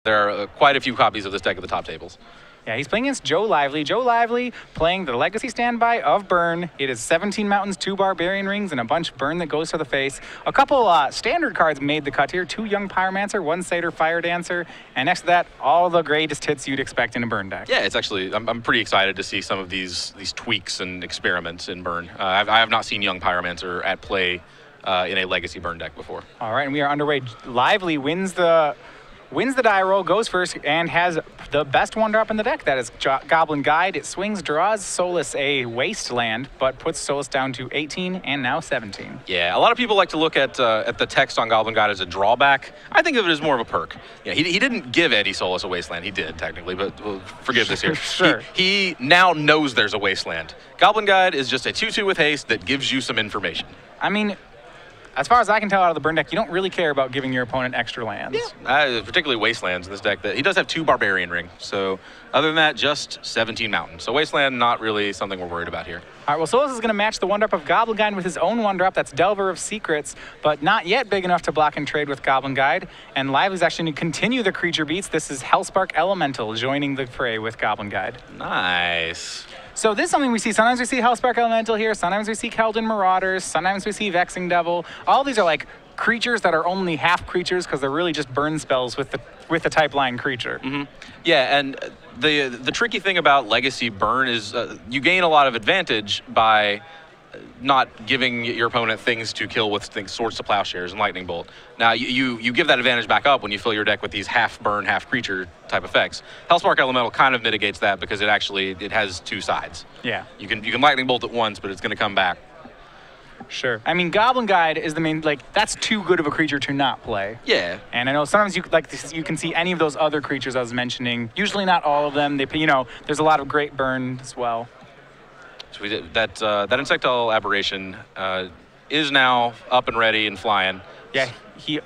There are quite a few copies of this deck at the top tables. Yeah, he's playing against Joe Lively. Joe Lively playing the Legacy standby of Burn. It is 17 Mountains, 2 Barbarian Rings, and a bunch of Burn that goes to the face. A couple standard cards made the cut here. 2 Young Pyromancer, 1 Satyr Fire Dancer, and next to that, all the greatest hits you'd expect in a Burn deck. Yeah, it's actually, I'm pretty excited to see some of these tweaks and experiments in Burn. I have not seen Young Pyromancer at play in a Legacy Burn deck before. All right, and we are underway. Lively wins the die roll, goes first, and has the best 1-drop in the deck. That is Goblin Guide. It swings, draws Solis a Wasteland, but puts Solis down to 18 and now 17. Yeah, a lot of people like to look at the text on Goblin Guide as a drawback. I think of it as more of a perk. Yeah, he didn't give Eddie Solis a Wasteland. He did, technically, but we'll forgive this here. Sure. He now knows there's a Wasteland. Goblin Guide is just a 2/2 with haste that gives you some information. I mean, as far as I can tell out of the Burn deck, you don't really care about giving your opponent extra lands. Yeah, particularly Wastelands in this deck. He does have 2 Barbarian Ring, so other than that, just 17 Mountains. So Wasteland, not really something we're worried about here. All right, well, Solis is going to match the 1-drop of Goblin Guide with his own 1-drop. That's Delver of Secrets, but not yet big enough to block and trade with Goblin Guide. And Lively's actually going to continue the creature beats. This is Hellspark Elemental joining the fray with Goblin Guide. Nice. So this is something we see. Sometimes we see Hellspark Elemental here. Sometimes we see Keldon Marauders. Sometimes we see Vexing Devil. All these are like creatures that are only half creatures because they're really just burn spells with the type line creature. Mm-hmm. Yeah, and the tricky thing about Legacy Burn is you gain a lot of advantage by not giving your opponent things to kill with Swords to Plowshares and Lightning Bolt. Now, you give that advantage back up when you fill your deck with these half burn, half creature type effects. Hellspark Elemental kind of mitigates that because it has 2 sides. Yeah. You can Lightning Bolt it once, but it's going to come back. Sure. I mean, Goblin Guide is the main, that's too good of a creature to not play. Yeah. And I know sometimes you can see any of those other creatures I was mentioning. Usually not all of them. There's a lot of great burn as well. So we did that Insectile Aberration is now up and ready and flying. Yeah,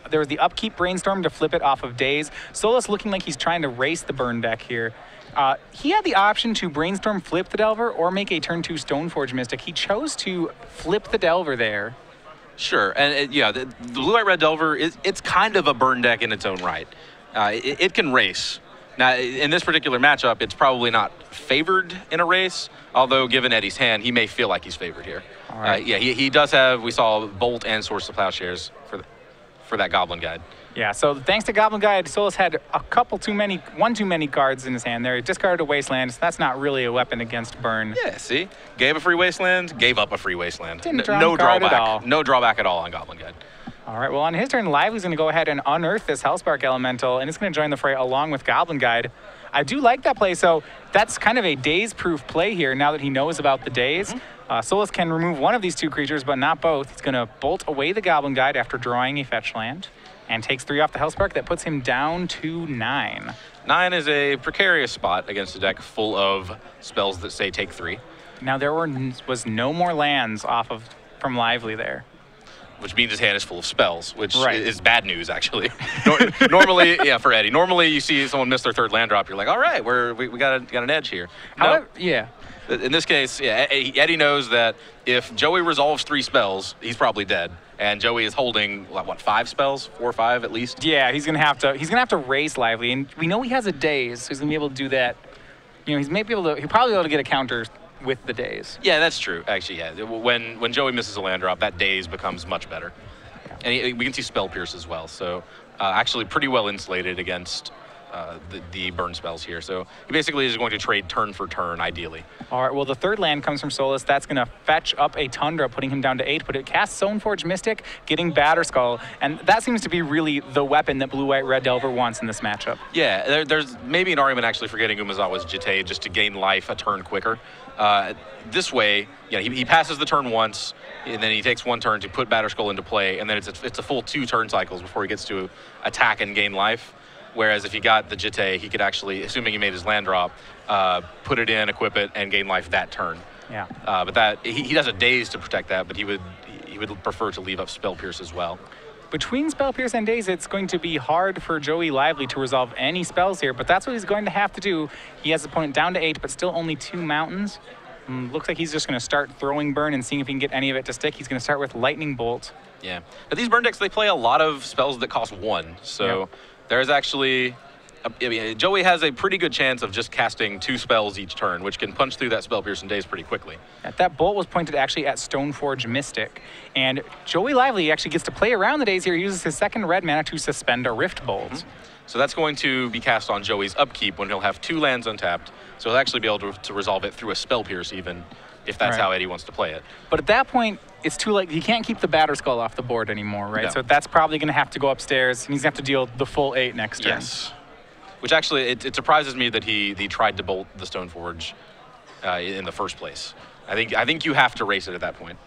there was the Upkeep Brainstorm to flip it off of Daze. Solis looking like he's trying to race the burn deck here. He had the option to Brainstorm flip the Delver or make a turn 2 Stoneforge Mystic. He chose to flip the Delver there. Sure, and the Blue-White-Red Delver, it's kind of a burn deck in its own right. It can race. Now, in this particular matchup, it's probably not favored in a race, although given Eddie's hand, he may feel like he's favored here. All right. Yeah, he does have, we saw Bolt and Swords to Plowshares for that Goblin Guide. Yeah, so thanks to Goblin Guide, Solis had one too many cards in his hand there. He discarded a Wasteland, so that's not really a weapon against Burn. Yeah, see? Gave a free Wasteland, gave up a free Wasteland. Didn't draw no drawback at all. No drawback at all on Goblin Guide. All right, well, on his turn, Lively's going to go ahead and unearth this Hellspark Elemental, and it's going to join the fray along with Goblin Guide. I do like that play, so that's kind of a Daze-proof play here now that he knows about the Daze. Solis can remove one of these 2 creatures, but not both. He's going to bolt away the Goblin Guide after drawing a fetch land, and takes 3 off the Hellspark. That puts him down to 9. 9 is a precarious spot against a deck full of spells that say take 3. Now, there was no more lands from Lively there. Which means his hand is full of spells, which right. is bad news, actually. Normally, yeah, for Eddie. Normally, you see someone miss their 3rd land drop, you're like, all right, we got an edge here. However, yeah. In this case, yeah, Eddie knows that if Joey resolves 3 spells, he's probably dead. And Joey is holding, what, 5 spells? 4 or 5 at least? Yeah, he's gonna have to race Lively, and we know he has a Daze, so he's gonna be able to do that. He'll probably be able to get a counter with the Daze. Yeah, that's true. Actually, yeah. When Joey misses a land drop, that Daze becomes much better. Yeah. And we can see Spell Pierce as well. So actually pretty well insulated against the burn spells here. So he basically is going to trade turn for turn, ideally. All right, well, the 3rd land comes from Solis. That's going to fetch up a Tundra, putting him down to 8, but it casts Stoneforge Mystic, getting Batterskull, and that seems to be really the weapon that Blue-White-Red Delver wants in this matchup. Yeah, there's maybe an argument actually for getting Umezawa's Jitte just to gain life a turn quicker. This way, he passes the turn once, and then he takes 1 turn to put Batterskull into play, and then it's a full 2 turn cycles before he gets to attack and gain life. Whereas if he got the Jitte, he could actually, assuming he made his land drop, put it in, equip it, and gain life that turn. Yeah. But he does a Daze to protect that, but he would prefer to leave up Spell Pierce as well. Between Spell Pierce and Daze, it's going to be hard for Joey Lively to resolve any spells here, but that's what he's going to have to do. He has his opponent down to 8, but still only 2 mountains. Looks like he's just going to start throwing burn and seeing if he can get any of it to stick. He's going to start with Lightning Bolt. Yeah. But these burn decks, they play a lot of spells that cost 1, so... Yep. There's actually I mean, Joey has a pretty good chance of just casting 2 spells each turn, which can punch through that Spell Pierce in days pretty quickly. That bolt was pointed actually at Stoneforge Mystic. And Joey Lively actually gets to play around the days here. He uses his 2nd red mana to suspend a Rift Bolt. So that's going to be cast on Joey's upkeep when he'll have 2 lands untapped. So he'll actually be able to resolve it through a Spell Pierce even, if that's how Eddie wants to play it. But at that point, it's too late. He can't keep the Batterskull off the board anymore, right? No. So that's probably going to have to go upstairs, and he's going to have to deal the full 8 next turn. Yes. Which actually, it surprises me that he tried to bolt the Stoneforge in the first place. I think you have to race it at that point.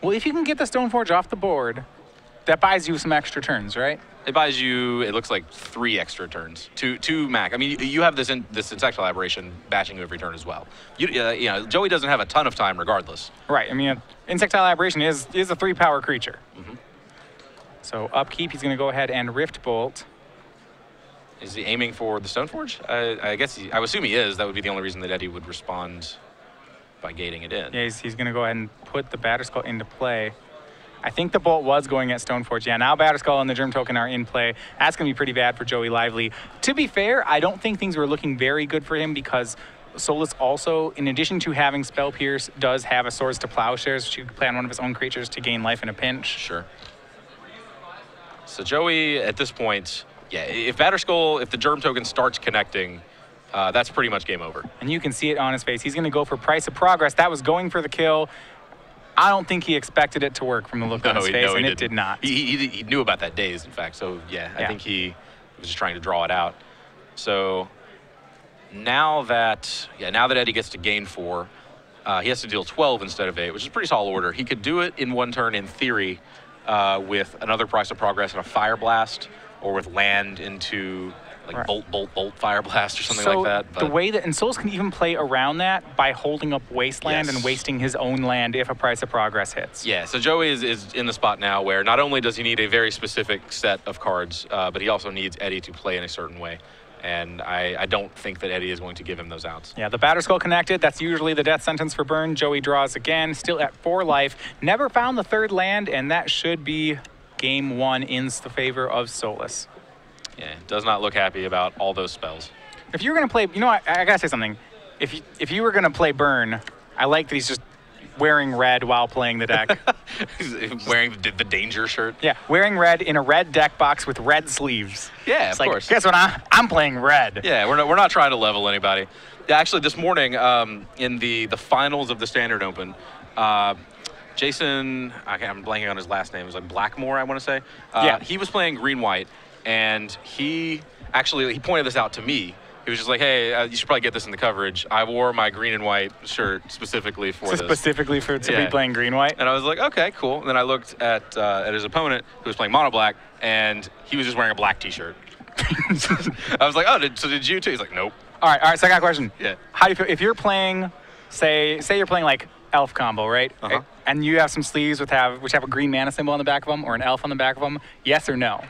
Well, if you can get the Stoneforge off the board, that buys you some extra turns, right? It buys you, it looks like 3 extra turns, two max. I mean, you have this Insectile Aberration batching you every turn as well. You know, Joey doesn't have a ton of time regardless. Right. I mean, Insectile Aberration is a 3-power creature. So upkeep, he's going to go ahead and Rift Bolt. Is he aiming for the Stoneforge? I guess I would assume he is. That would be the only reason that Eddie would respond by gating it in. Yeah, he's going to go ahead and put the Batterskull into play. I think the bolt was going at Stoneforge. Yeah, now Batterskull and the Germ Token are in play. That's going to be pretty bad for Joey Lively. To be fair, I don't think things were looking very good for him because Solis also, in addition to having Spell Pierce, does have a Swords to Plowshares, which you can play on one of his own creatures to gain life in a pinch. Sure. So Joey, at this point, yeah, if the Germ Token starts connecting, that's pretty much game over. And you can see it on his face. He's going to go for Price of Progress. That was going for the kill. I don't think he expected it to work from the look on his face, and it did not. He knew about that daze, in fact. So, yeah, I think he was just trying to draw it out. So now that Eddie gets to gain 4, he has to deal 12 instead of 8, which is a pretty tall order. He could do it in 1 turn in theory with another Price of Progress and a Fire Blast, or with land into like bolt, Fire Blast or something like that. But the way that, and Solis can even play around that by holding up Wasteland and wasting his own land if a Price of Progress hits. Yeah, so Joey is in the spot now where not only does he need a very specific set of cards, but he also needs Eddie to play in a certain way. And I don't think that Eddie is going to give him those outs. Yeah, the Batterskull connected. That's usually the death sentence for burn. Joey draws again, still at 4 life. Never found the 3rd land, and that should be game 1 in the favor of Solis. Yeah, does not look happy about all those spells. If you're going to play, you know what, I got to say something. If you were going to play burn, I like that he's just wearing red while playing the deck. He's wearing the danger shirt. Yeah, wearing red in a red deck box with red sleeves. Yeah, it's of course. Guess what? I'm playing red. Yeah, we're not trying to level anybody. Yeah, actually, this morning in the finals of the Standard Open, Jason, I'm blanking on his last name. It was like Blackmore, I want to say. He was playing green-white, and he pointed this out to me. He was just like, hey, you should probably get this in the coverage. I wore my green and white shirt specifically for this. Specifically to be playing green-white? And I was like, okay, cool. And then I looked at his opponent, who was playing mono-black, and he was just wearing a black T-shirt. I was like, oh, so did you too? He's like, nope. All right, so I got a question. Yeah. How do you feel if you're playing, say you're playing like elf combo, right? And you have some sleeves which have a green mana symbol on the back of them or an elf on the back of them, yes or no?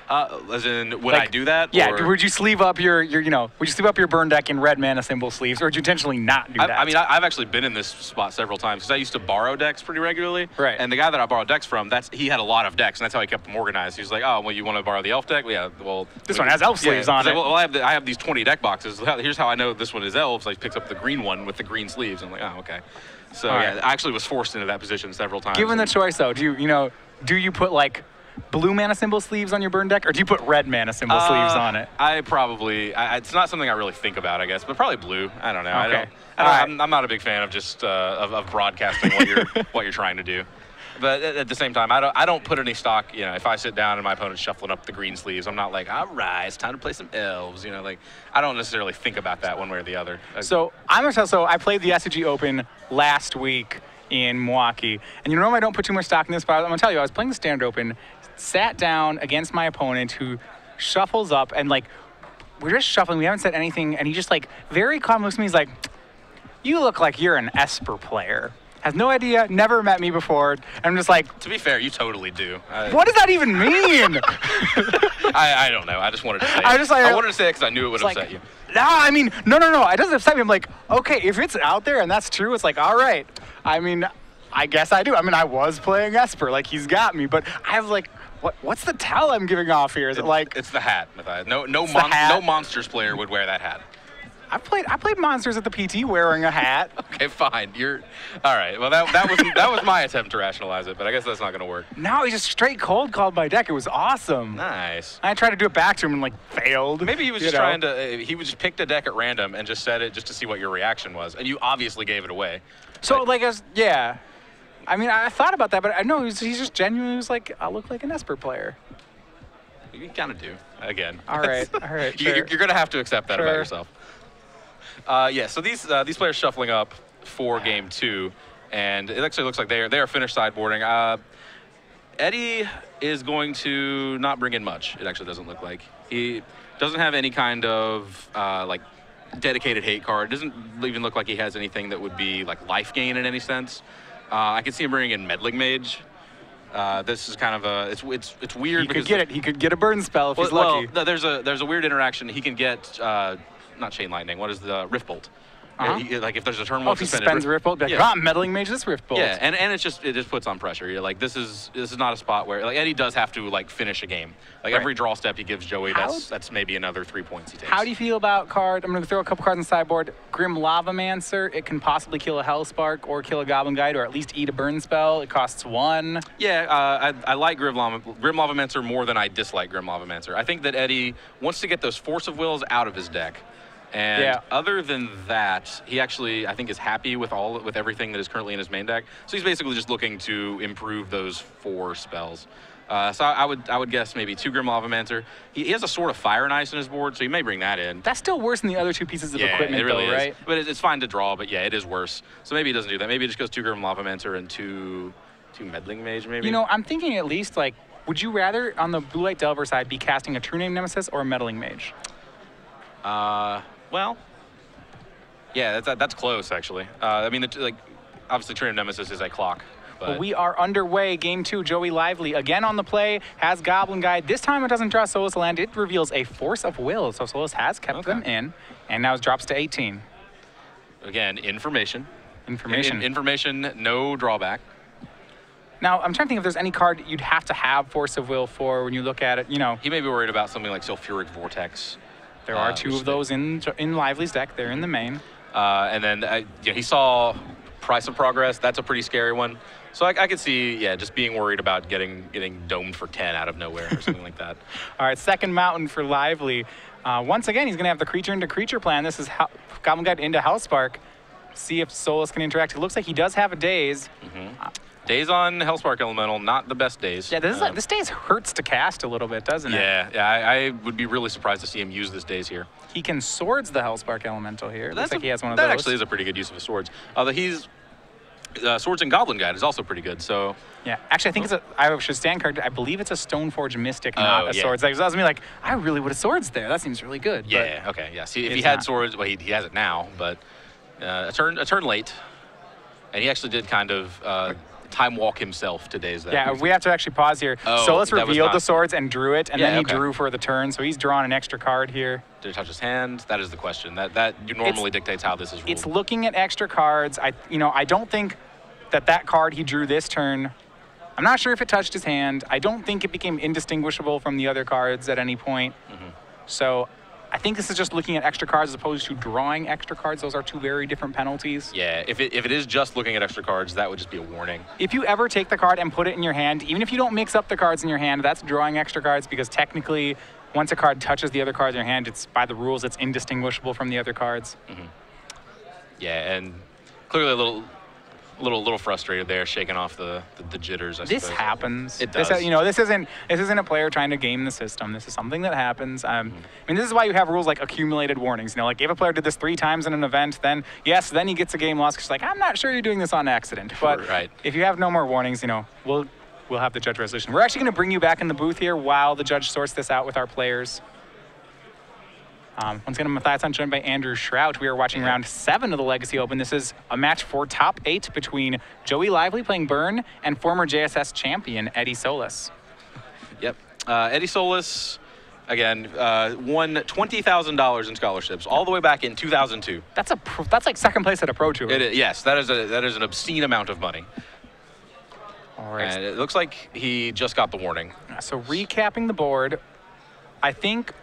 As in, would I do that? Yeah. Or? Would you sleeve up your would you sleeve up your burn deck in red mana symbol sleeves, or would you intentionally not do that? I mean, I've actually been in this spot several times because I used to borrow decks pretty regularly. Right. And the guy that I borrowed decks from, he had a lot of decks, and that's how he kept them organized. He was like, oh, well, you want to borrow the elf deck? Yeah. Well, this one has elf sleeves on it. Like, well, I have these 20 deck boxes. Here's how I know this one is elves. Like, picks up the green one with the green sleeves. I'm like, oh, okay. So I actually was forced into that position several times. Given the choice, though, do you put like blue mana symbol sleeves on your burn deck, or do you put red mana symbol sleeves on it? I probably, it's not something I really think about, I guess, but probably blue. I don't know. Okay. I'm not a big fan of just of broadcasting what you're trying to do. But at the same time, I don't put any stock. If I sit down and my opponent's shuffling up the green sleeves, I'm not like, all right, it's time to play some elves. Like I don't necessarily think about that one way or the other. So I played the SCG Open last week in Milwaukee, and normally I don't put too much stock in this, but I'm gonna tell you, I was playing the Standard Open, sat down against my opponent who shuffles up, and like we're just shuffling, we haven't said anything, and he just like very calm looks at me, he's like, you look like you're an Esper player. Has no idea, never met me before. And I'm just like, to be fair, you totally do. What does that even mean? I don't know. I just wanted to say it. I wanted to say it because I knew it would upset you. Nah, I mean, no. It doesn't upset me. I'm like, okay, if it's out there and that's true, it's like, all right. I mean, I guess I do. I mean, I was playing Esper. Like, he's got me. But I have, like, What's the tell I'm giving off here? Is it like it's the hat, Matthias. No Monsters player would wear that hat. I played Monsters at the PT wearing a hat. Okay, fine. You're all right. Well, that was my attempt to rationalize it, but I guess that's not going to work. No, he just straight cold called my deck. It was awesome. Nice. I tried to do it back to him and like failed. Maybe he was just trying to. He just picked a deck at random and just said it just to see what your reaction was, and you obviously gave it away. So like, yeah. I mean, I thought about that, but I know he's just genuinely was like, I look like an Esper player. You kind of do. Again. All right. Sure. You're going to have to accept that about yourself. Yeah. So these players shuffling up for game 2, and it actually looks like they are finished sideboarding. Eddie is going to not bring in much. It actually doesn't look like he doesn't have any kind of like dedicated hate card. Doesn't even look like he has anything that would be like life gain in any sense. I can see him bringing in Meddling Mage. This is kind of a it's weird. He could get a burn spell if he's lucky. Well, there's a weird interaction. He can get not Chain Lightning. What is the Rift Bolt? Like if there's a turn 1 if he spends Rift Bolt, I'm Meddling Mage this Rift Bolt. Yeah, and it just puts on pressure. You're like this is not a spot where like Eddie does have to like finish a game. Like every draw step he gives Joey, that's maybe another 3 points he takes. How do you feel about card? I'm going to throw a couple cards on the sideboard. Grim Lavamancer. It can possibly kill a Hellspark or kill a Goblin Guide or at least eat a burn spell. It costs 1. Yeah, I like Grim Lavamancer more than I dislike Grim Lavamancer. I think that Eddie wants to get those Force of Wills out of his deck. And other than that, he actually, I think, is happy with everything that is currently in his main deck. So he's basically just looking to improve those 4 spells. So I would guess maybe 2 Grim Lavamancer. He has a Sword of Fire and Ice on his board, so he may bring that in. That's still worse than the other 2 pieces of equipment, it really though, right? But it's fine to draw, but yeah, it is worse. So maybe he doesn't do that. Maybe he just goes 2 Grim Lavamancer and 2 Meddling Mage, maybe. You know, I'm thinking at least, like, would you rather, on the Blue Light Delver side, be casting a True Name Nemesis or a Meddling Mage? Well... Yeah, that's close, actually. I mean, obviously, True Name Nemesis is a clock. But we are underway. Game 2, Joey Lively again on the play, has Goblin Guide. This time it doesn't draw Solis land. It reveals a Force of Will. So Solis has kept them in, and now it drops to 18. Again, information. Information, no drawback. Now, I'm trying to think if there's any card you'd have to have Force of Will for when you look at it, you know. He may be worried about something like Sulfuric Vortex. There are 2 of those in Lively's deck. They're in the main. And then he saw Price of Progress. That's a pretty scary one. So I could see, just being worried about getting domed for 10 out of nowhere or something like that. All right, second mountain for Lively. Once again, he's going to have the creature into creature plan. This is Goblin Guide into Hellspark. See if Solis can interact. It looks like he does have a Daze. Daze on Hellspark Elemental, not the best days. Yeah, this Daze hurts to cast a little bit, doesn't it? Yeah, I would be really surprised to see him use this Daze here. He can Swords the Hellspark Elemental here. Looks like he has one of those. That actually is a pretty good use of his Swords. Although he's Swords and Goblin Guide is also pretty good. So yeah, actually, I think I should stand corrected. I believe it's a Stoneforge Mystic, not a Swords. Like, that was me like, I really would have Swords there. That seems really good. Yeah. Okay. Yeah. See, if he had Swords, well, he has it now, but a turn late, and he actually did kind of. Time walk himself today's that. Yeah, we have to actually pause here. Solis revealed the Swords and drew it, and then he drew for the turn, so he's drawn an extra card here. Did it touch his hand? That is the question. That normally dictates how this is ruled. It's looking at extra cards. I don't think that card he drew this turn, I'm not sure if it touched his hand. I don't think it became indistinguishable from the other cards at any point. So I think this is just looking at extra cards as opposed to drawing extra cards. Those are 2 very different penalties. Yeah, if it is just looking at extra cards, that would just be a warning. If you ever take the card and put it in your hand, even if you don't mix up the cards in your hand, that's drawing extra cards because technically, once a card touches the other cards in your hand, it's by the rules, it's indistinguishable from the other cards. Yeah, and clearly a little frustrated there, shaking off the jitters. I suppose. This happens. It does. This isn't a player trying to game the system. This is something that happens. I mean, this is why you have rules like accumulated warnings. Like if a player did this 3 times in an event, then he gets a game loss because like I'm not sure you're doing this on accident. But if you have no more warnings, we'll have the judge resolution. We're actually going to bring you back in the booth here while the judge sorts this out with our players. Once again, Matthias, I'm joined by Andrew Shrout. We are watching round 7 of the Legacy Open. This is a match for top 8 between Joey Lively playing Burn and former JSS champion Eddie Solis. Yep. Eddie Solis, again, won $20,000 in scholarships all the way back in 2002. That's like second place at a pro tour. Yes, that is an obscene amount of money. All right. And it looks like he just got the warning. So recapping the board, I think.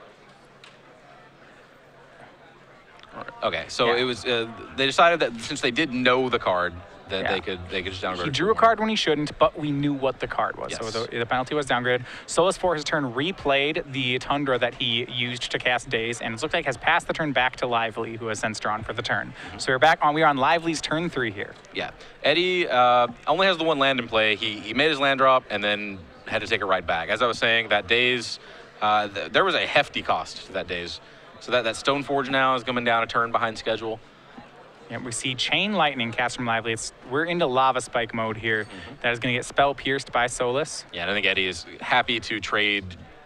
Okay, so Yeah. it was. They decided that since they did know the card, that they could just downgrade. He drew a card when he shouldn't, but we knew what the card was. Yes. So the penalty was downgraded. Solis for his turn replayed the Tundra that he used to cast Daze, and it looked like has passed the turn back to Lively, who has since drawn for the turn. So we're on Lively's turn 3 here. Yeah, Eddie only has the one land in play. He made his land drop and then had to take it right back. As I was saying, that Daze, there was a hefty cost to that Daze. So that Stoneforge now is coming down a turn behind schedule. Yeah, we see Chain Lightning cast from Lively. We're into Lava Spike mode here. That is going to get Spell Pierced by Solis. Yeah, and I think Eddie is happy to trade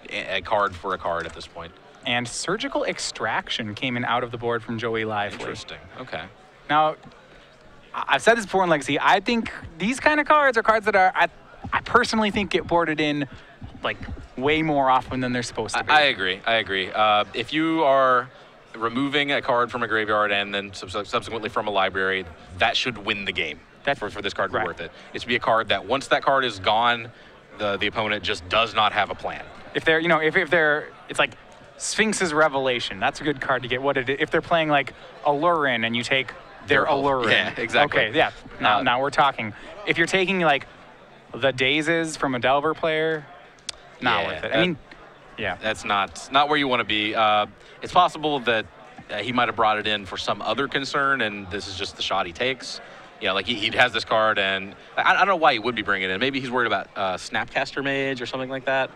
a card for a card at this point. And Surgical Extraction came in out of the board from Joey Lively. Interesting. Okay. Now, I've said this before in Legacy. I think these kind of cards are cards that are, I personally think, get boarded in like way more often than they're supposed to be. I agree. If you are removing a card from a graveyard and then subsequently from a library, that should win the game. For this card to be worth it. It should be a card that once that card is gone, the opponent just does not have a plan. If they're, it's like Sphinx's Revelation. That's a good card to get. If they're playing like Allurin and you take their Allurin. Yeah, exactly. Okay, yeah. Now we're talking. If you're taking like the Dazes from a Delver player, not worth it. I mean, yeah. That's not where you want to be. It's possible that he might have brought it in for some other concern, and this is just the shot he takes. Yeah, like he has this card, and I don't know why he would be bringing it in. Maybe he's worried about Snapcaster Mage or something like that.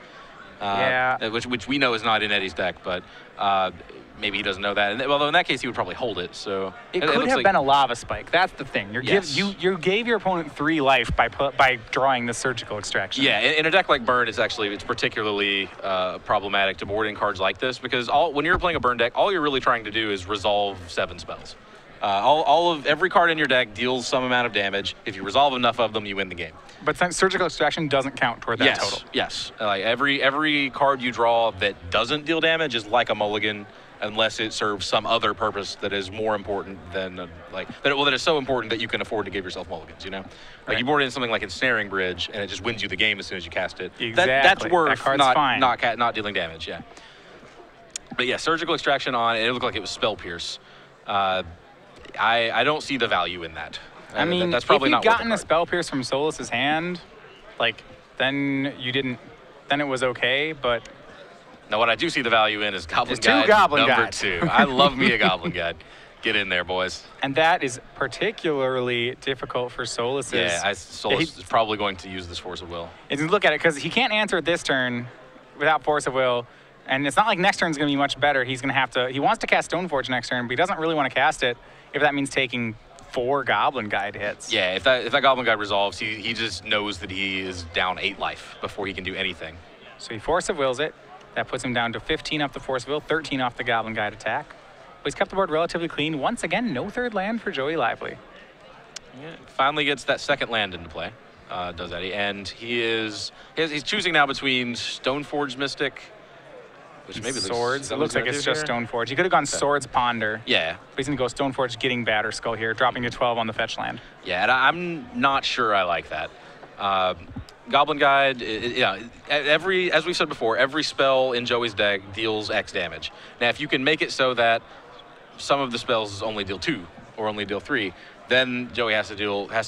Which we know is not in Eddie's deck, but maybe he doesn't know that. And, although in that case, he would probably hold it. So it could have been a Lava Spike. That's the thing. You gave your opponent 3 life by drawing the Surgical Extraction. Yeah, in a deck like Burn, it's particularly problematic to board in cards like this because when you're playing a Burn deck, all you're really trying to do is resolve 7 spells. Every card in your deck deals some amount of damage. If you resolve enough of them, you win the game. But Surgical Extraction doesn't count toward that total. Yes. Every card you draw that doesn't deal damage is like a mulligan, unless it serves some other purpose that is more important than that is so important that you can afford to give yourself mulligans. Like you board in something like Ensnaring Bridge, and it just wins you the game as soon as you cast it. Exactly. That's worth fine. not dealing damage. Yeah. But yeah, Surgical Extraction on, and it looked like it was Spell Pierce. I don't see the value in that. I mean, that's probably if not you'd worth gotten a Spell Pierce from Solis's hand, then it was okay, but... Now, what I do see the value in is Goblin Guide number 2. I love me a Goblin Guide. Get in there, boys. And that is particularly difficult for Solis. Yeah, Solis is probably going to use this Force of Will. And look at it, because he can't answer it this turn without Force of Will. And it's not like next turn's going to be much better. He's going to have to... He wants to cast Stoneforge next turn, but he doesn't really want to cast it if that means taking 4 Goblin Guide hits. Yeah, if that Goblin Guide resolves, he just knows that he is down 8 life before he can do anything. So he Force of Wills it. That puts him down to 15 off the Force of Will, 13 off the Goblin Guide attack. But he's kept the board relatively clean. Once again, no 3rd land for Joey Lively. Yeah, finally gets that 2nd land into play, does Eddie. And he's choosing now between Stoneforge Mystic, which maybe Swords. It looks like it's just Stoneforge. He could have gone Swords Ponder. Yeah. But he's going to go Stoneforge getting Batter Skull here, dropping to 12 on the fetch land. Yeah, and I'm not sure I like that. Goblin Guide, as we said before, every spell in Joey's deck deals X damage. Now, if you can make it so that some of the spells only deal 2 or only deal 3, then Joey has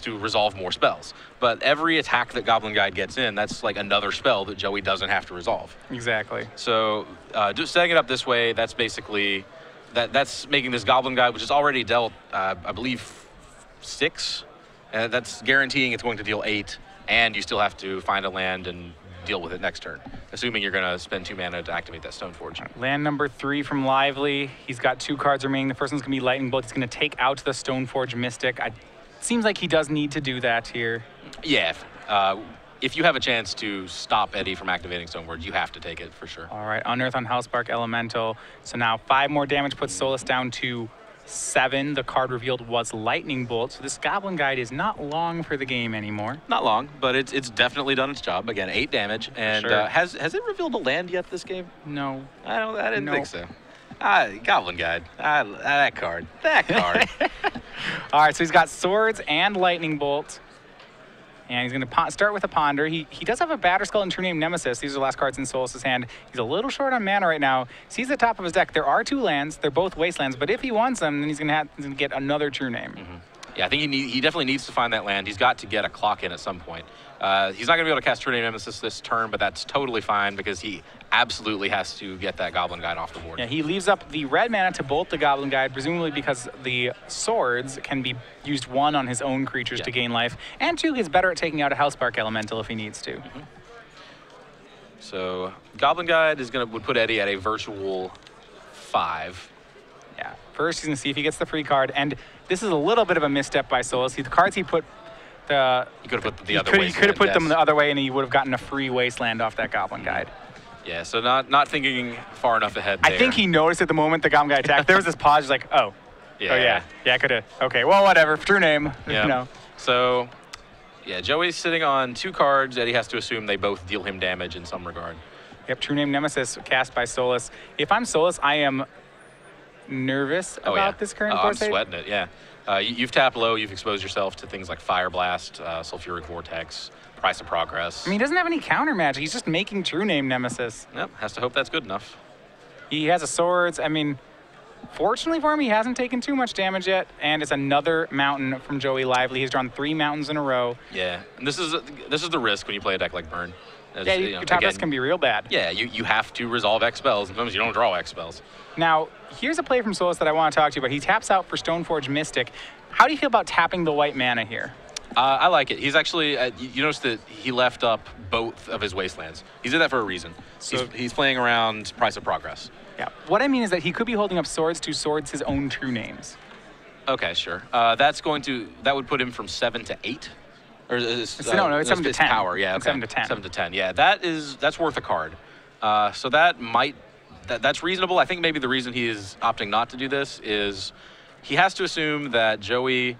to resolve more spells. But every attack that Goblin Guide gets in, that's like another spell that Joey doesn't have to resolve. Exactly. So just setting it up this way, that's basically that's making this Goblin Guide, which is already dealt, I believe, 6. That's guaranteeing it's going to deal 8. And you still have to find a land and deal with it next turn, assuming you're going to spend 2 mana to activate that Stoneforge. Land number 3 from Lively. He's got 2 cards remaining. The first one's going to be Lightning Bolt. He's going to take out the Stoneforge Mystic. Seems like he does need to do that here. Yeah. If you have a chance to stop Eddie from activating Stoneforge, you have to take it for sure. All right, Unearth on Hellspark Elemental. So now 5 more damage puts Solis down to 7. The card revealed was Lightning Bolt. So this Goblin Guide is not long for the game anymore. Not long, but it's definitely done its job. Again, 8 damage. And sure. Has it revealed a land yet this game? No. I didn't think so. Goblin Guide. That card. That card. All right, so he's got Swords and Lightning Bolt. And he's going to start with a Ponder. He does have a Batterskull and True Name Nemesis. These are the last cards in Solis' hand. He's a little short on mana right now. Sees the top of his deck. There are 2 lands. They're both Wastelands. But if he wants them, then he's going to get another True Name. Yeah, I think he definitely needs to find that land. He's got to get a clock in at some point. He's not going to be able to cast True Name Nemesis this turn, but that's totally fine because he absolutely has to get that Goblin Guide off the board. Yeah, he leaves up the red mana to bolt the Goblin Guide, presumably because the swords can be used 1 on his own creatures to gain life, and 2, he's better at taking out a Hellspark Elemental if he needs to. So Goblin Guide would put Eddie at a virtual 5. Yeah, first he's going to see if he gets the free card, and this is a little bit of a misstep by Solis. The cards he put he could have put the other way. He could have put them the other way, and he would have gotten a free Wasteland off that Goblin Guide. Yeah, so not thinking far enough ahead there. I think he noticed at the moment the Goblin Guide attacked. There was this pause, he's like, oh. Yeah, I could have. Okay, well, whatever. True Name. Yeah. You know. So, yeah, Joey's sitting on 2 cards. Eddie has to assume they both deal him damage in some regard. Yep, True Name Nemesis cast by Solis. If I'm Solis, I am nervous about this current board I'm state. sweating it, yeah. You've tapped low. You've exposed yourself to things like Fire Blast, Sulfuric Vortex, Price of Progress. I mean, he doesn't have any counter magic. He's just making True Name Nemesis. Yep, has to hope that's good enough. He has a Swords. I mean, fortunately for him, he hasn't taken too much damage yet, and it's another mountain from Joey Lively. He's drawn 3 mountains in a row. Yeah, and this is the risk when you play a deck like Burn. Yeah, your top risk can be real bad. Yeah, you have to resolve X spells. Sometimes you don't draw X spells. Now, here's a play from Solis that I want to talk to you about. He taps out for Stoneforge Mystic. How do you feel about tapping the white mana here? I like it. He's actually, you notice that he left up both of his Wastelands. He did that for a reason. So he's playing around Price of Progress. Yeah. What I mean is that he could be holding up Swords to Swords his own True Names. Okay, sure. That would put him from 7 to 8. Or no, it's 7 to 10. Power, yeah. Okay. 7 to 10. 7 to 10. Yeah, that's worth a card. So that's reasonable. I think maybe the reason he is opting not to do this is he has to assume that Joey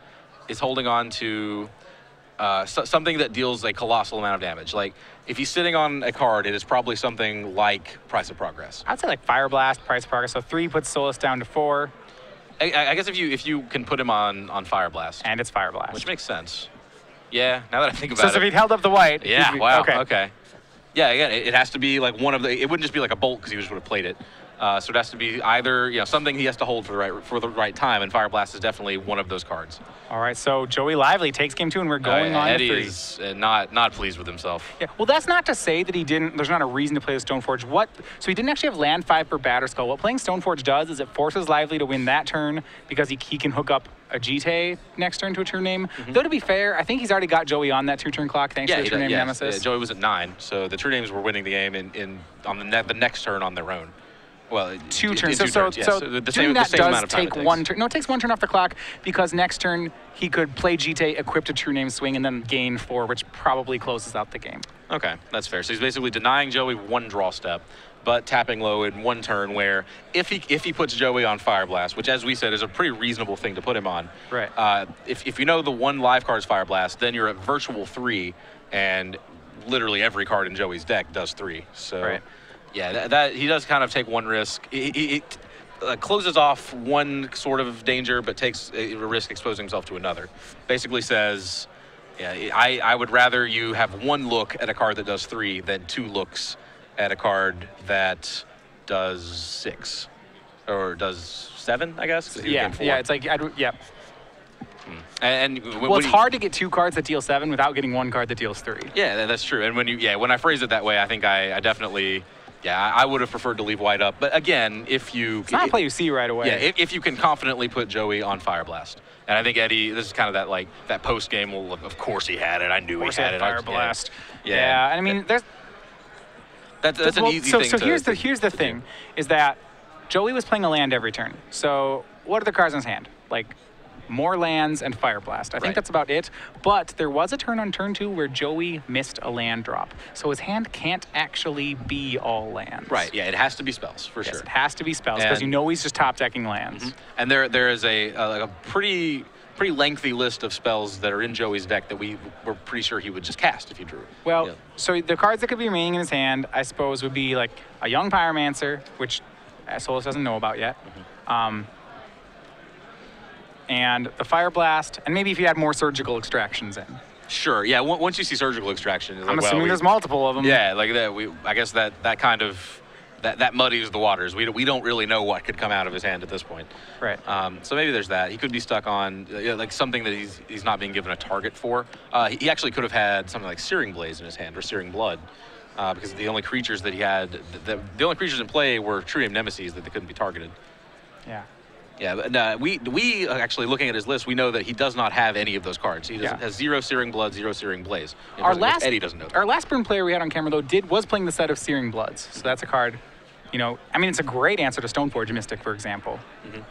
is holding on to something that deals a colossal amount of damage. Like, if he's sitting on a card, it is probably something like Price of Progress. I'd say like Fire Blast, Price of Progress. So 3 puts Solis down to 4. I guess if you can put him on Fire Blast. And it's Fire Blast. Which makes sense. Yeah, now that I think about it. So if he'd held up the white. Yeah, wow, okay. Yeah, again, it has to be like one of the, it wouldn't just be like a bolt because he just would have played it. So it has to be either, something he has to hold for the right time, and Fire Blast is definitely one of those cards. All right, so Joey Lively takes game 2, and we're going on Eddie to 3. is not pleased with himself. Yeah, well, that's not to say that there's not a reason to play the Stoneforge. So he didn't actually have land 5 for Batterskull. What playing Stoneforge does is it forces Lively to win that turn because he can hook up a GT next turn to a True Name. Though to be fair, I think he's already got Joey on that 2-turn clock thanks to the True Name Nemesis. Yeah, Joey was at 9, so the True Names were winning the game on the next turn on their own. Well, 2 turns. So the same amount of time take 1 turn. No, it takes 1 turn off the clock because next turn he could play GT, equip a True Name Swing, and then gain 4, which probably closes out the game. Okay, that's fair. So he's basically denying Joey 1 draw step, but tapping low in 1 turn. Where if he puts Joey on Fire Blast, which as we said is a pretty reasonable thing to put him on. Right. If you know the 1 live card is Fire Blast, then you're at virtual 3, and literally every card in Joey's deck does 3. So. Right. Yeah, that he does kind of take 1 risk. He closes off 1 sort of danger, but takes a risk exposing himself to another. Basically says, yeah, I would rather you have 1 look at a card that does 3 than 2 looks at a card that does 6 or does 7, I guess. Yeah, it's like yeah. And it's hard to get 2 cards that deal 7 without getting 1 card that deals 3. Yeah, that's true. And when I phrase it that way, I think I definitely. Yeah, I would have preferred to leave white up. But again, if you... It's not a play you see right away. Yeah, if you can confidently put Joey on Fire Blast. And I think Eddie, this is kind of that post-game, well, of course he had it. I knew he had it. Fire Blast. Yeah, I mean, there's... That's an easy thing So here's the thing, is that Joey was playing a land every turn. So what are the cards in his hand? Like, more lands and Fire Blast. I think that's about it. But there was a turn on turn 2 where Joey missed a land drop. So his hand can't actually be all lands. Right, yeah, it has to be spells, for sure. It has to be spells, because he's just top-decking lands. And there is a pretty lengthy list of spells that are in Joey's deck that we're pretty sure he would just cast if he drew. Well, so the cards that could be remaining in his hand, I suppose, would be like a Young Pyromancer, which Solis doesn't know about yet. And the Fire Blast, and maybe if you had more surgical extractions in. Sure. Yeah. Once you see surgical extraction, it's I'm like, assuming there's multiple of them. Yeah, like that. I guess that kind of that muddies the waters. We don't really know what could come out of his hand at this point. Right. So maybe there's that. He could be stuck on like something that he's not being given a target for. He actually could have had something like Searing Blaze in his hand or Searing Blood, because the only creatures that he had, the only creatures in play were True Name Nemesis that they couldn't be targeted. Yeah. Yeah, but we actually, looking at his list, we know that he does not have any of those cards. He has 0 Searing Blood, 0 Searing Blaze. Eddie doesn't know that. Our last burn player we had on camera, though, was playing the set of Searing Bloods. So that's a card, you know, I mean, it's a great answer to Stoneforge Mystic, for example. Mm-hmm.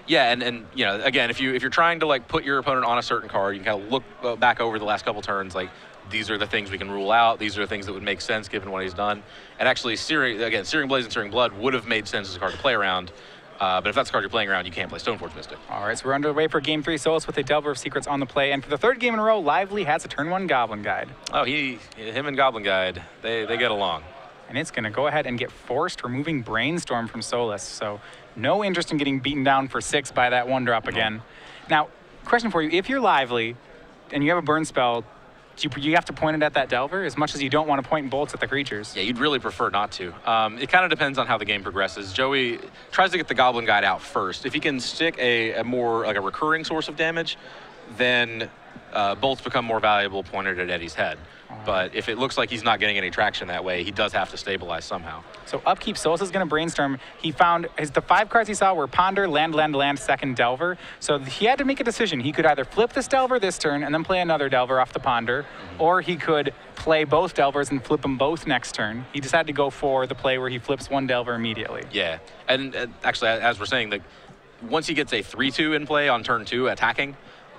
Yeah, and you know, again, if you're trying to like put your opponent on a certain card, you can kind of look back over the last couple turns, like these are the things we can rule out. These are the things that would make sense given what he's done. And actually, Searing Blaze and Searing Blood would have made sense as a card to play around. But if that's the card you're playing around, you can't play Stoneforge Mystic. All right, so we're underway for Game 3. Solis with a Delver of Secrets on the play. And for the third game in a row, Lively has a turn 1 Goblin Guide. Oh, him and Goblin Guide, they get along. And it's going to go ahead and get forced, removing Brainstorm from Solis. So no interest in getting beaten down for 6 by that 1-drop again. Now, question for you. If you're Lively and you have a burn spell, do you have to point it at that Delver as much as you don't want to point bolts at the creatures? Yeah, you'd really prefer not to. It kind of depends on how the game progresses. Joey tries to get the Goblin Guide out first. If he can stick a more like a recurring source of damage, then bolts become more valuable pointed at Eddie's head. But if it looks like he's not getting any traction that way, he does have to stabilize somehow. So upkeep, Solis is going to Brainstorm. He found the 5 cards he saw were Ponder, Land, second Delver. So he had to make a decision. He could either flip this Delver this turn and then play another Delver off the Ponder, or he could play both Delvers and flip them both next turn. He decided to go for the play where he flips 1 Delver immediately. Yeah, and actually, as we're saying, once he gets a 3-2 in play on turn 2 attacking,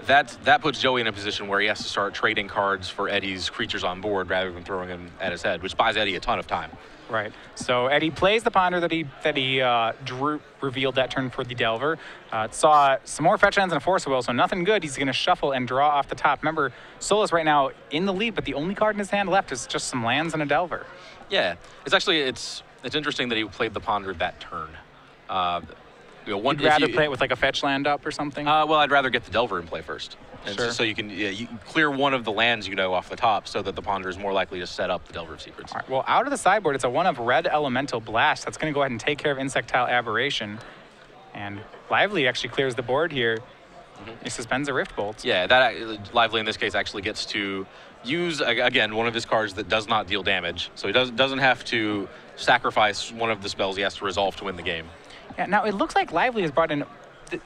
that puts Joey in a position where he has to start trading cards for Eddie's creatures on board rather than throwing them at his head, which buys Eddie a ton of time. Right. So Eddie plays the Ponder that he revealed that turn for the Delver. Saw some more fetch lands and a Force of Will, so nothing good. He's going to shuffle and draw off the top. Remember, Solis right now in the lead, but the only card in his hand left is just some lands and a Delver. Yeah. It's interesting that he played the Ponder that turn. You'd rather play it with like a fetch land up or something? Well, I'd rather get the Delver in play first. And sure. So you can clear one of the lands off the top so that the Ponder is more likely to set up the Delver of Secrets. All right, well, out of the sideboard, it's a 1 of Red Elemental Blast. That's going to go ahead and take care of Insectile Aberration. And Lively actually clears the board here. He suspends a Rift Bolt. Yeah, that Lively in this case actually gets to use, again, one of his cards that does not deal damage. So he doesn't have to sacrifice one of the spells he has to resolve to win the game. Yeah, now it looks like Lively has brought in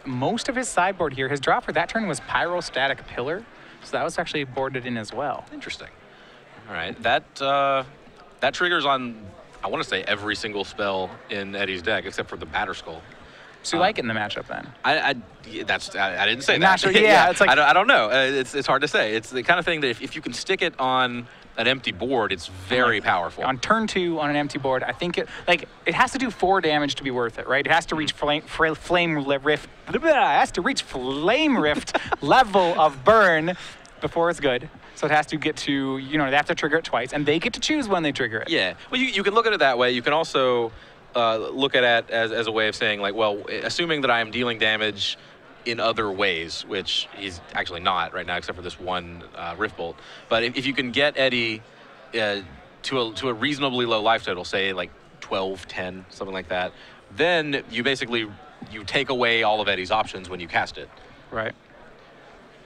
most of his sideboard here. His draw for that turn was Pyrostatic Pillar, so that was actually boarded in as well. Interesting. All right, that triggers on, I want to say, every single spell in Eddie's deck except for the Batterskull. So you like it in the matchup then? I didn't say that. Sure, yeah, it's like I don't know. It's hard to say. It's the kind of thing that if you can stick it on an empty board, it's very powerful. On turn 2 on an empty board, I think it has to do 4 damage to be worth it, right? It has to reach flame rift level of burn before it's good. So it has to get to, they have to trigger it twice, and they get to choose when they trigger it. Yeah. Well, you can look at it that way. You can also look at it as a way of saying, like, well, assuming that I am dealing damage in other ways, which he's actually not right now, except for this 1 Rift Bolt. But if you can get Eddie to a reasonably low life total, say like 12, 10, something like that, then you take away all of Eddie's options when you cast it. Right.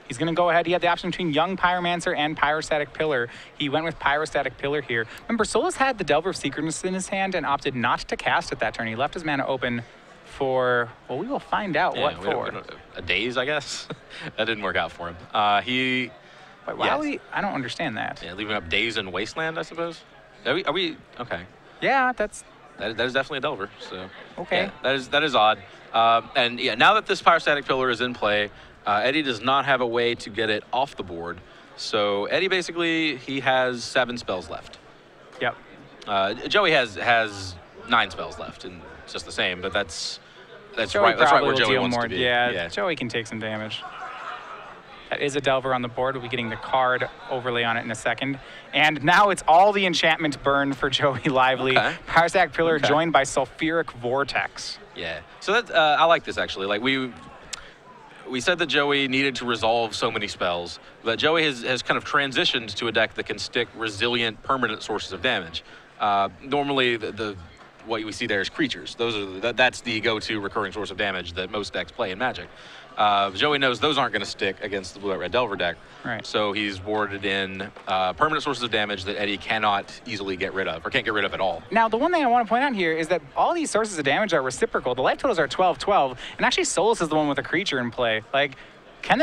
He's going to go ahead. He had the option between Young Pyromancer and Pyrostatic Pillar. He went with Pyrostatic Pillar here. Remember, Solis had the Delver of Secrets in his hand and opted not to cast it that turn. He left his mana open for, well, we will find out what for. A daze, I guess. That didn't work out for him. Wait, I don't understand that. Yeah, leaving up Daze and Wasteland, I suppose. Are we okay? Yeah, that is definitely a Delver. So okay, yeah, that is odd. And yeah, now that this Pyrostatic Pillar is in play, Eddie does not have a way to get it off the board. So Eddie basically he has 7 spells left. Yep. Joey has 9 spells left, and it's just the same. But that's Joey right where Joey wants to be. Yeah, Joey can take some damage. That is a Delver on the board. We'll be getting the card overlay on it in a second. And now it's all the enchantment burn for Joey Lively. Okay. Pyrostatic Pillar joined by Sulfuric Vortex. Yeah. So that I like this actually. Like we said that Joey needed to resolve so many spells, but Joey has kind of transitioned to a deck that can stick resilient, permanent sources of damage. Normally, what we see there is creatures. That's the go-to recurring source of damage that most decks play in Magic. Joey knows those aren't going to stick against the Blue-Red Delver deck. Right. So he's boarded in permanent sources of damage that Eddie cannot easily get rid of, or can't get rid of at all. Now, the one thing I want to point out here is that all these sources of damage are reciprocal. The life totals are 12-12, and actually Solis is the one with a creature in play. Like, can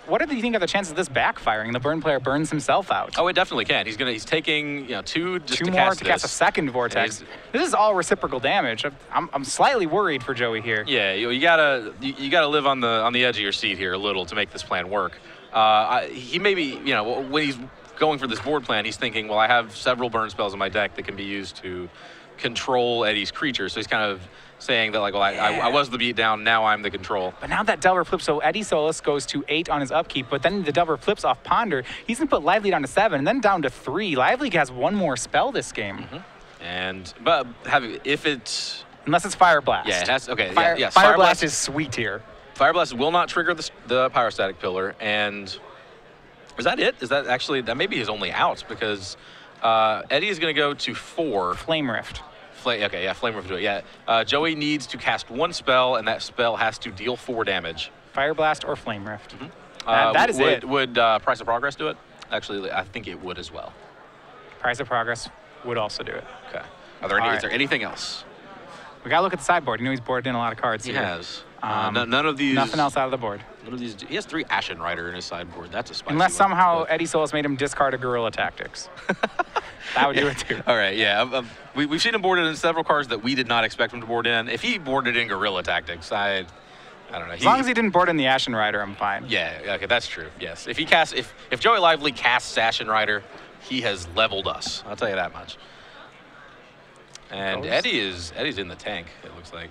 what do you think are the chances of this backfiring? The burn player burns himself out. Oh, it definitely can. He's taking two just two to more cast to cast a second vortex. This is all reciprocal damage. I'm slightly worried for Joey here. Yeah, you gotta live on the edge of your seat here a little to make this plan work. He maybe when he's going for this board plan, he's thinking, well, I have several burn spells in my deck that can be used to control Eddie's creature. So he's kind of saying that, like, well, I was the beatdown, now I'm the control. But now that Delver flips, so Eddie Solis goes to 8 on his upkeep, but then the Delver flips off Ponder. He's going to put Lively down to 7, and then down to 3. Lively has one more spell this game. But if it's... Unless it's Fire Blast. Yeah, it has, okay. Fire Blast is sweet here. Fire Blast will not trigger the Pyrostatic Pillar, and... Is that it? Is that actually... That may be his only out, because Eddie is going to go to 4. Flame Rift. Okay, yeah, Flame Rift do it, yeah. Joey needs to cast one spell, and that spell has to deal 4 damage. Fire Blast or Flame Rift. That is it. Would Price of Progress do it? Actually, I think it would as well. Price of Progress would also do it. Okay. Is there anything else? We got to look at the sideboard. You know he's boarded in a lot of cards here. He has. None of these... Nothing else out of the board. None of these... He has 3 Ashen Rider in his sideboard. That's a spicy Unless one, somehow Eddie Solis made him discard a Guerrilla Tactics. That would do it too. All right, yeah. We've seen him boarded in several cards that we did not expect him to board in. If he boarded in Guerrilla Tactics, I don't know. As long as he didn't board in the Ashen Rider, I'm fine. Yeah, okay, that's true. Yes. If Joey Lively casts Ashen Rider, he has leveled us. I'll tell you that much. And Eddie's in the tank, it looks like.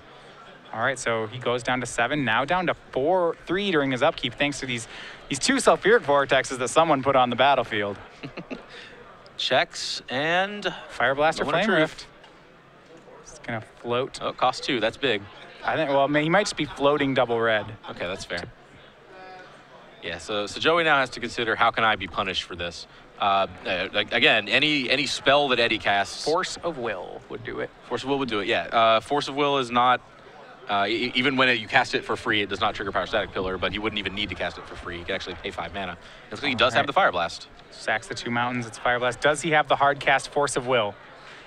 All right, so he goes down to 7, now down to 3 during his upkeep, thanks to these 2 Sulfuric Vortexes that someone put on the battlefield. Checks and... Fire Blast or Flame Rift. It's going to float. Oh, cost 2, that's big. I think, well, he might just be floating double red. Okay, that's fair. Yeah, so Joey now has to consider, how can I be punished for this? Again, any spell that Eddie casts... Force of Will would do it. Force of Will would do it, yeah. Force of Will is not... even when you cast it for free, it does not trigger Pyrostatic Pillar, but you wouldn't even need to cast it for free. You can actually pay 5 mana. Because he does have the Fire Blast. Sacks the 2 mountains, it's Fire Blast. Does he have the hard cast Force of Will?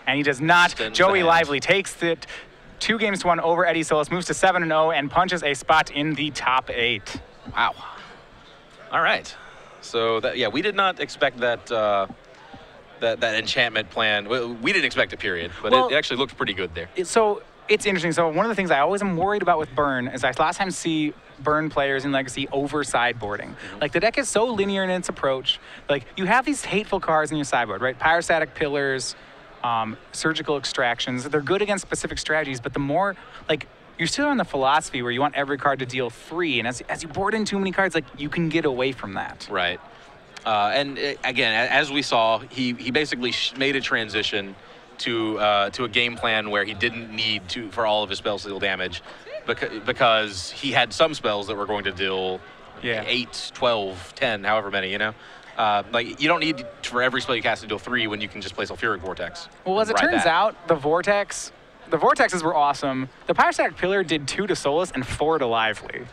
And he does not. Joey Lively takes it 2 games to 1 over Eddie Solis, moves to 7-0, and punches a spot in the top 8. Wow. All right. So, we did not expect that that enchantment plan. We didn't expect it, period. But it actually looked pretty good there. It's interesting. So one of the things I always am worried about with Burn is I last time see Burn players in Legacy over sideboarding. Like, the deck is so linear in its approach. Like, you have these hateful cards in your sideboard, right? Pyrostatic Pillars, Surgical Extractions. They're good against specific strategies, but the more, like, you're still on the philosophy where you want every card to deal 3, and as you board in too many cards, like, you can get away from that. Right. And again, as we saw, he basically made a transition to a game plan where he didn't need for all of his spells to deal damage, because he had some spells that were going to deal 8, 12, 10, however many, like, you don't need for every spell you cast to deal 3 when you can just play Sulfuric Vortex. Well, as it turns out, the Vortexes were awesome. The Pyrostatic Pillar did 2 to Solis and 4 to Lively.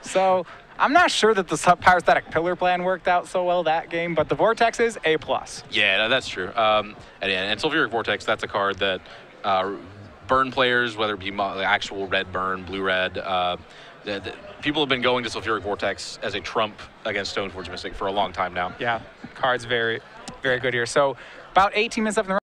So I'm not sure that the Pyrostatic Pillar plan worked out so well that game, but the Vortexes, A+. Yeah, that's true. And Sulfuric Vortex, that's a card that burn players, whether it be actual red burn, blue-red, people have been going to Sulfuric Vortex as a trump against Stoneforge Mystic for a long time now. Yeah, card's very, very good here. So about 18 minutes left in the